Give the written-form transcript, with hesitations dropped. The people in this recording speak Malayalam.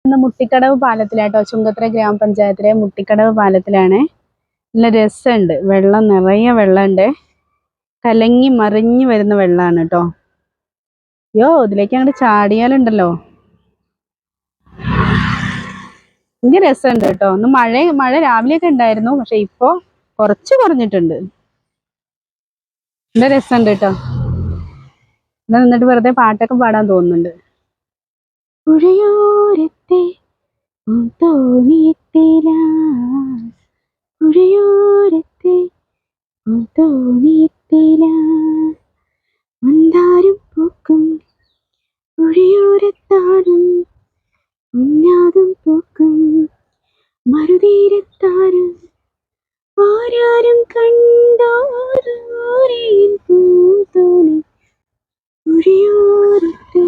ഇന്ന് മുട്ടിക്കടവ് പാലത്തിലാട്ടോ, ചുങ്കത്തറ ഗ്രാമപഞ്ചായത്തിലെ മുട്ടിക്കടവ് പാലത്തിലാണ്. നല്ല രസമുണ്ട്, വെള്ളം നിറയെ വെള്ളമുണ്ട്, കലങ്ങി മറിഞ്ഞു വരുന്ന വെള്ളമാണ് കേട്ടോ. അയ്യോ, ഇതിലേക്ക് അങ്ങോട്ട് ചാടിയാലുണ്ടല്ലോ ഭയങ്കര രസമുണ്ട് കേട്ടോ. ഒന്ന് മഴ രാവിലെയൊക്കെ ഉണ്ടായിരുന്നു, പക്ഷെ ഇപ്പോ കുറച്ച് കുറഞ്ഞിട്ടുണ്ട്. നല്ല രസമുണ്ട് കേട്ടോ. ഇവിടെ നിന്നിട്ട് വെറുതെ പാട്ടൊക്കെ പാടാൻ തോന്നുന്നുണ്ട്. പുഴയോരത്തെ തോണിയെത്തിലാ, പുഴയോരത്തെ തോണിയെത്തിലാ, മന്ദാരം പൂക്കും പുഴയോരത്താനും ഉന്നാകും പൂക്കും മറുതീരത്താനും ആരാരും കണ്ടോരേൻ പൂത്തോണി പുഴയോരത്തെ